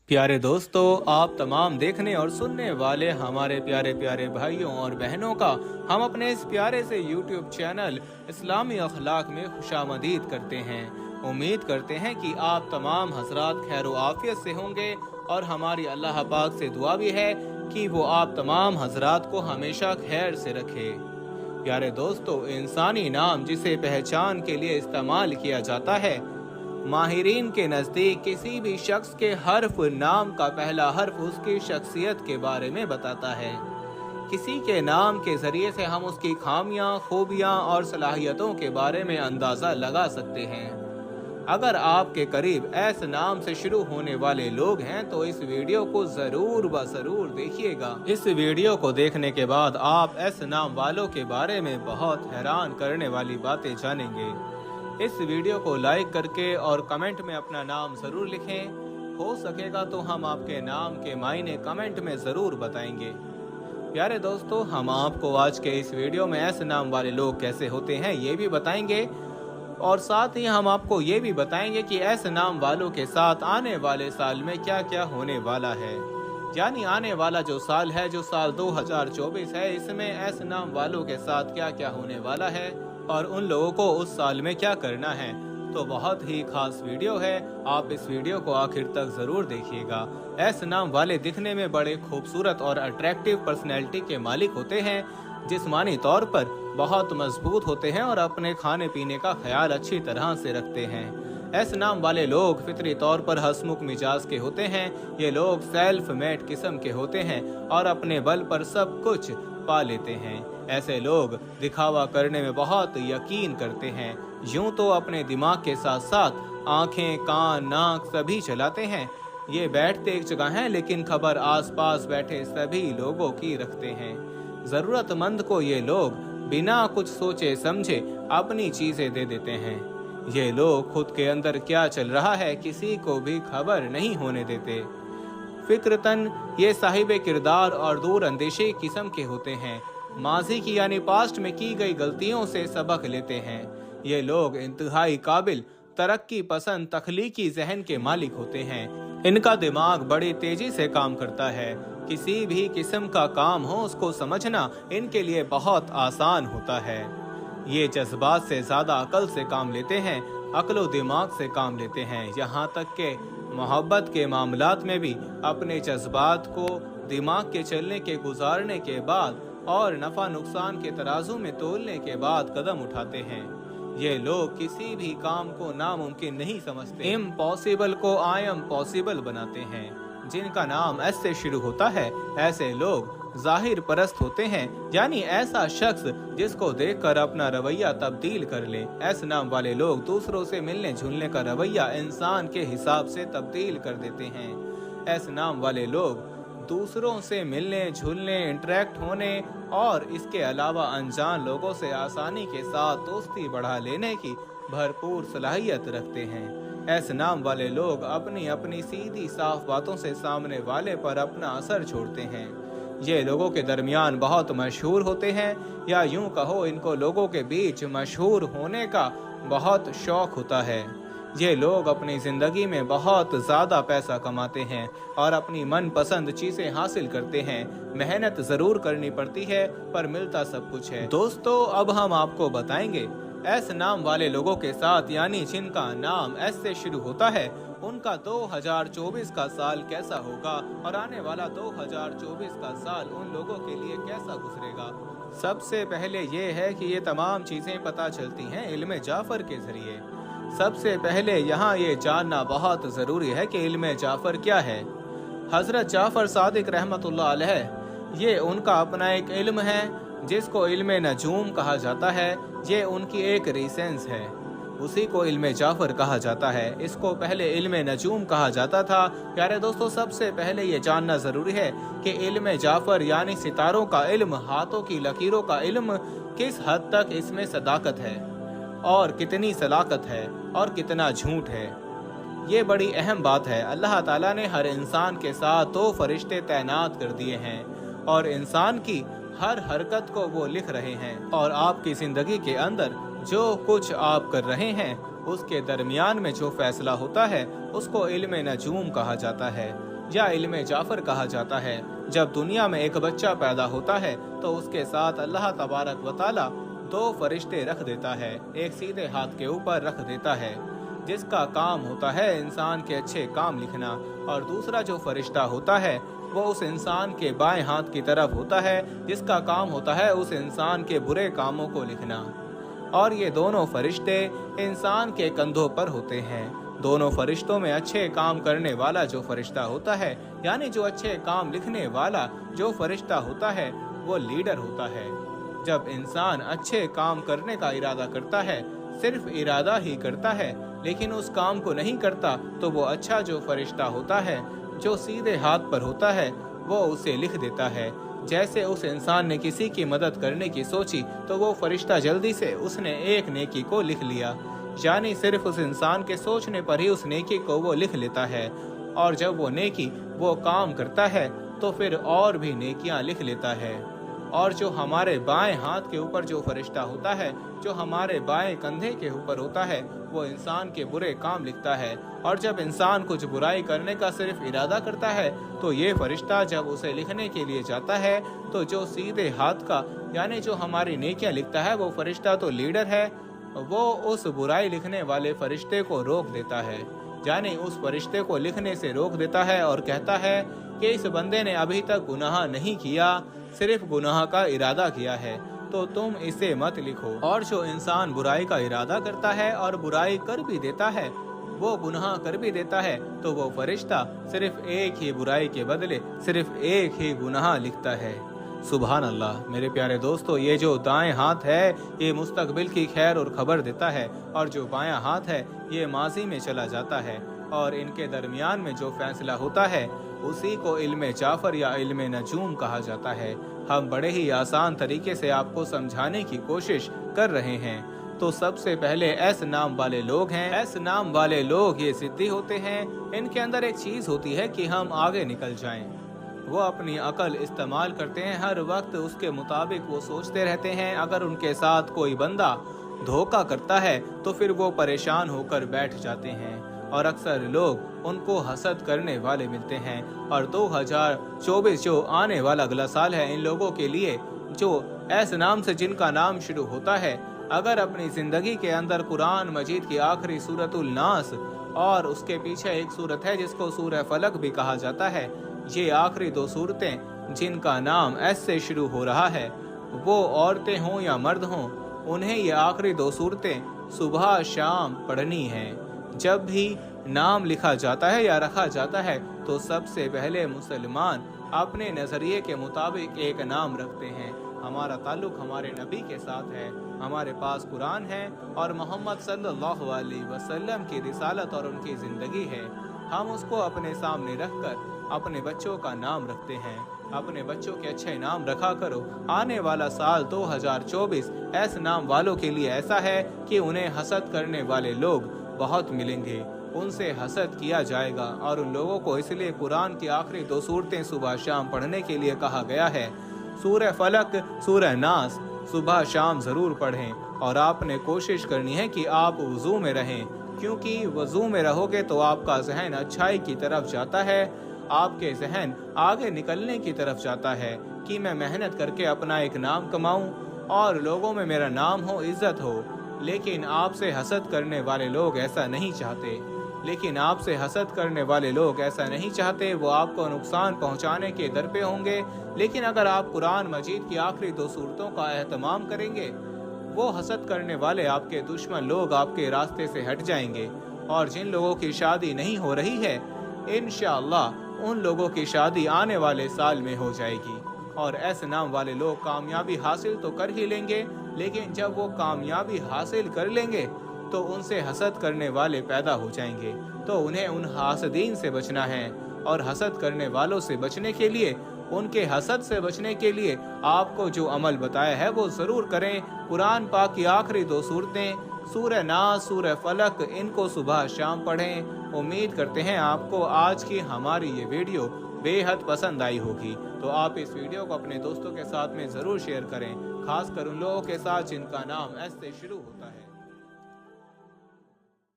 प्यारे दोस्तों, आप तमाम देखने और सुनने वाले हमारे प्यारे प्यारे भाइयों और बहनों का हम अपने इस प्यारे से YouTube चैनल इस्लामी अखलाक में खुशामदीद करते हैं। उम्मीद करते हैं कि आप तमाम हजरात खैर व आफियत से होंगे और हमारी अल्लाह पाक से दुआ भी है कि वो आप तमाम हजरात को हमेशा खैर से रखे। प्यारे दोस्तों, इंसानी नाम जिसे पहचान के लिए इस्तेमाल किया जाता है, माहिरीन के नज़दीक किसी भी शख्स के हर्फ नाम का पहला हर्फ उसकी शख्सियत के बारे में बताता है। किसी के नाम के ज़रिए से हम उसकी खामियां, खूबियां और सलाहियतों के बारे में अंदाज़ा लगा सकते हैं। अगर आपके करीब ऐस नाम से शुरू होने वाले लोग हैं तो इस वीडियो को ज़रूर ज़रूर देखिएगा। इस वीडियो को देखने के बाद आप ऐस नाम वालों के बारे में बहुत हैरान करने वाली बातें जानेंगे। इस वीडियो को लाइक करके और कमेंट में अपना नाम ज़रूर लिखें। हो सकेगा तो हम आपके नाम के मायने कमेंट में ज़रूर बताएंगे। प्यारे दोस्तों, हम आपको आज के इस वीडियो में ऐसे नाम वाले लोग कैसे होते हैं ये भी बताएंगे, और साथ ही हम आपको ये भी बताएंगे कि ऐसे नाम वालों के साथ आने वाले साल में क्या क्या होने वाला है। यानी आने वाला जो साल है, जो साल 2024 है, इसमें ऐसे नाम वालों के साथ क्या क्या होने वाला है और उन लोगों को उस साल में क्या करना है। तो बहुत ही खास वीडियो है, आप इस वीडियो को आखिर तक ज़रूर देखिएगा। ऐसे नाम वाले दिखने में बड़े खूबसूरत और अट्रैक्टिव पर्सनैलिटी के मालिक होते हैं, जिस्मानी तौर पर बहुत मजबूत होते हैं और अपने खाने पीने का ख्याल अच्छी तरह से रखते हैं। ऐसे नाम वाले लोग फितरी तौर पर हंसमुख मिजाज के होते हैं। ये लोग सेल्फ मेड किस्म के होते हैं और अपने बल पर सब कुछ पा लेते हैं। ऐसे लोग दिखावा करने में बहुत यकीन करते हैं। यूं तो अपने दिमाग के साथ साथ आंखें, कान, नाक सभी चलाते हैं। ये बैठते एक जगह हैं लेकिन खबर आसपास बैठे सभी लोगों की रखते हैं। ज़रूरतमंद को ये लोग बिना कुछ सोचे समझे अपनी चीज़ें दे देते हैं। ये लोग खुद के अंदर क्या चल रहा है किसी को भी खबर नहीं होने देते। फिक्रतन ये साहिब किरदार और दूर अंदेशी किस्म के होते हैं। माजी की यानी पास्ट में की गई गलतियों से सबक लेते हैं। ये लोग इंतहाई काबिल, तरक्की पसंद, तख्लीकी जहन के मालिक होते हैं। इनका दिमाग बड़ी तेजी से काम करता है। किसी भी किस्म का काम हो उसको समझना इनके लिए बहुत आसान होता है। ये जज्बात से ज़्यादा अकल से काम लेते हैं, अक्ल व दिमाग से काम लेते हैं। यहाँ तक के मोहब्बत के मामलात में भी अपने जज्बात को दिमाग के चलने के गुजारने के बाद और नफ़ा नुकसान के तराजू में तोलने के बाद कदम उठाते हैं। ये लोग किसी भी काम को नामुमकिन नहीं समझते, इम्पॉसिबल को आई एम पॉसिबल बनाते हैं। जिनका नाम एस से शुरू होता है, ऐसे लोग जाहिर परस्त होते हैं, यानी ऐसा शख्स जिसको देखकर अपना रवैया तब्दील कर ले। ऐसे नाम वाले लोग दूसरों से मिलने जुलने का रवैया इंसान के हिसाब से तब्दील कर देते हैं। ऐसे नाम वाले लोग दूसरों से मिलने जुलने, इंटरेक्ट होने और इसके अलावा अनजान लोगों से आसानी के साथ दोस्ती बढ़ा लेने की भरपूर सलाहियत रखते हैं। ऐसे नाम वाले लोग अपनी अपनी सीधी साफ बातों से सामने वाले पर अपना असर छोड़ते हैं। ये लोगों के दरमियान बहुत मशहूर होते हैं, या यूं कहो इनको लोगों के बीच मशहूर होने का बहुत शौक होता है। ये लोग अपनी ज़िंदगी में बहुत ज़्यादा पैसा कमाते हैं और अपनी मनपसंद चीज़ें हासिल करते हैं। मेहनत ज़रूर करनी पड़ती है पर मिलता सब कुछ है। दोस्तों, अब हम आपको बताएंगे ऐसे नाम वाले लोगों के साथ, यानी जिनका नाम एस से शुरू होता है, उनका 2024 का साल कैसा होगा और आने वाला 2024 का साल उन लोगों के लिए कैसा गुजरेगा। सबसे पहले ये है कि ये तमाम चीज़ें पता चलती हैं इल्म जाफर के ज़रिए। सबसे पहले यहाँ ये जानना बहुत ज़रूरी है कि इल्म जाफर क्या है। हज़रत जाफर सादिक रहमतुल्लाह अलैह, ये उनका अपना एक इल्म है जिसको इल्म नजूम कहा जाता है। ये उनकी एक रीसेंस है, उसी को इल्म जाफर कहा जाता है। इसको पहले इल्म नजूम कहा जाता था। प्यारे दोस्तों, सबसे पहले ये जानना ज़रूरी है कि इल्म जाफर यानी सितारों का इल्म, हाथों की लकीरों का इल्म, किस हद तक इसमें सदाकत है और कितनी सलाकत है और कितना झूठ है। ये बड़ी अहम बात है। अल्लाह ताला ने हर इंसान के साथ 2 फरिश्ते तैनात कर दिए हैं और इंसान की हर हरकत को वो लिख रहे हैं, और आपकी ज़िंदगी के अंदर जो कुछ आप कर रहे हैं उसके दरमियान में जो फैसला होता है उसको इल्म नजूम कहा जाता है। या इल्म जाफर कहा जाता है। जब दुनिया में एक बच्चा पैदा होता है तो उसके साथ अल्लाह तबारक व तआला 2 फरिश्ते रख देता है। एक सीधे हाथ के ऊपर रख देता है जिसका काम होता है इंसान के अच्छे काम लिखना, और दूसरा जो फरिश्ता होता है वो उस इंसान के बाएं हाथ की तरफ होता है जिसका काम होता है उस इंसान के बुरे कामों को लिखना। और ये दोनों फरिश्ते इंसान के कंधों पर होते हैं। दोनों फरिश्तों में अच्छे काम करने वाला जो फरिश्ता होता है, यानी जो अच्छे काम लिखने वाला जो फरिश्ता होता है, वो लीडर होता है। जब इंसान अच्छे काम करने का इरादा करता है, सिर्फ इरादा ही करता है लेकिन उस काम को नहीं करता, तो वो अच्छा जो फरिश्ता होता है जो सीधे हाथ पर होता है वो उसे लिख देता है। जैसे उस इंसान ने किसी की मदद करने की सोची तो वो फरिश्ता जल्दी से उसने एक नेकी को लिख लिया, यानी सिर्फ उस इंसान के सोचने पर ही उस नेकी को वो लिख लेता है। और जब वो नेकी वो काम करता है तो फिर और भी नेकियां लिख लेता है। और जो हमारे बाएं हाथ के ऊपर जो फरिश्ता होता है, जो हमारे बाएं कंधे के ऊपर होता है, वो इंसान के बुरे काम लिखता है। और जब इंसान कुछ बुराई करने का सिर्फ इरादा करता है तो ये फरिश्ता जब उसे लिखने के लिए जाता है तो जो सीधे हाथ का यानी जो हमारी नेकियां लिखता है वो फरिश्ता तो लीडर है, वो उस बुराई लिखने वाले फरिश्ते को रोक देता है, यानी उस फरिश्ते को लिखने से रोक देता है और कहता है कि इस बंदे ने अभी तक गुनाह नहीं किया, सिर्फ गुनाह का इरादा किया है, तो तुम इसे मत लिखो। और जो इंसान बुराई का इरादा करता है और बुराई कर भी देता है, वो गुनाह कर भी देता है, तो वो फरिश्ता सिर्फ एक ही बुराई के बदले सिर्फ एक ही गुनाह लिखता है। सुभान अल्लाह। मेरे प्यारे दोस्तों, ये जो दाएं हाथ है ये मुस्तकबिल की खैर और खबर देता है, और जो बायां हाथ है ये माजी में चला जाता है, और इनके दरमियान में जो फैसला होता है उसी को इल्म जाफर या इल्म नजूम कहा जाता है। हम बड़े ही आसान तरीके से आपको समझाने की कोशिश कर रहे हैं। तो सबसे पहले एस नाम वाले लोग हैं। एस नाम वाले लोग ये सिद्धि होते हैं, इनके अंदर एक चीज होती है कि हम आगे निकल जाएं। वो अपनी अकल इस्तेमाल करते हैं, हर वक्त उसके मुताबिक वो सोचते रहते हैं। अगर उनके साथ कोई बंदा धोखा करता है तो फिर वो परेशान होकर बैठ जाते हैं, और अक्सर लोग उनको हसद करने वाले मिलते हैं। और 2024 जो आने वाला अगला साल है, इन लोगों के लिए जो एस नाम से जिनका नाम शुरू होता है, अगर अपनी जिंदगी के अंदर कुरान मजीद की आखिरी सूरतुल नास और उसके पीछे एक सूरत है जिसको सूरह फलक भी कहा जाता है, ये आखिरी 2 सूरतें जिनका नाम एस से शुरू हो रहा है, वो औरतें हों या मर्द हों, उन्हें ये आखिरी 2 सूरतें सुबह शाम पढ़नी हैं। जब भी नाम लिखा जाता है या रखा जाता है तो सबसे पहले मुसलमान अपने नजरिए के मुताबिक एक नाम रखते हैं। हमारा ताल्लुक हमारे नबी के साथ है, हमारे पास कुरान है और मोहम्मद सल्लल्लाहु अलैहि वसल्लम की रिसालत और उनकी ज़िंदगी है। हम उसको अपने सामने रखकर अपने बच्चों का नाम रखते हैं। अपने बच्चों के अच्छे नाम रखा करो। आने वाला साल 2024 ऐसे नाम वालों के लिए ऐसा है कि उन्हें हसद करने वाले लोग बहुत मिलेंगे, उनसे हसद किया जाएगा। और उन लोगों को इसलिए कुरान की आखिरी 2 सूरतें सुबह शाम पढ़ने के लिए कहा गया है। सूरह फलक, सूरह नास सुबह शाम ज़रूर पढ़ें। और आपने कोशिश करनी है कि आप वज़ू में रहें, क्योंकि वज़ू में रहोगे तो आपका जहन अच्छाई की तरफ जाता है, आपके जहन आगे निकलने की तरफ जाता है कि मैं मेहनत करके अपना एक नाम कमाऊं और लोगों में मेरा नाम हो, इज्जत हो। लेकिन आपसे हसद करने वाले लोग ऐसा नहीं चाहते। आपसे हसद करने वाले लोग ऐसा नहीं चाहते, वो आपको नुकसान पहुंचाने के दर पे होंगे। लेकिन अगर आप कुरान मजीद की आखिरी 2 सूरतों का एहतमाम करेंगे, वो हसद करने वाले आपके दुश्मन लोग आपके रास्ते से हट जाएंगे। और जिन लोगों की शादी नहीं हो रही है, इंशाअल्लाह उन लोगों की शादी आने वाले साल में हो जाएगी। और ऐसे नाम वाले लोग कामयाबी हासिल तो कर ही लेंगे, लेकिन जब वो कामयाबी हासिल कर लेंगे तो उनसे हसद करने वाले पैदा हो जाएंगे। तो उन्हें उन हासदीन से बचना है। और हसद करने वालों से बचने के लिए, उनके हसद से बचने के लिए आपको जो अमल बताया है वो ज़रूर करें। कुरान पाक की आखिरी 2 सूरतें सूरह नास, सूरह फलक, इनको सुबह शाम पढ़ें। उम्मीद करते हैं आपको आज की हमारी ये वीडियो बेहद पसंद आई होगी। तो आप इस वीडियो को अपने दोस्तों के साथ में ज़रूर शेयर करें, खासकर उन लोगों के साथ जिनका नाम एस से शुरू होता है।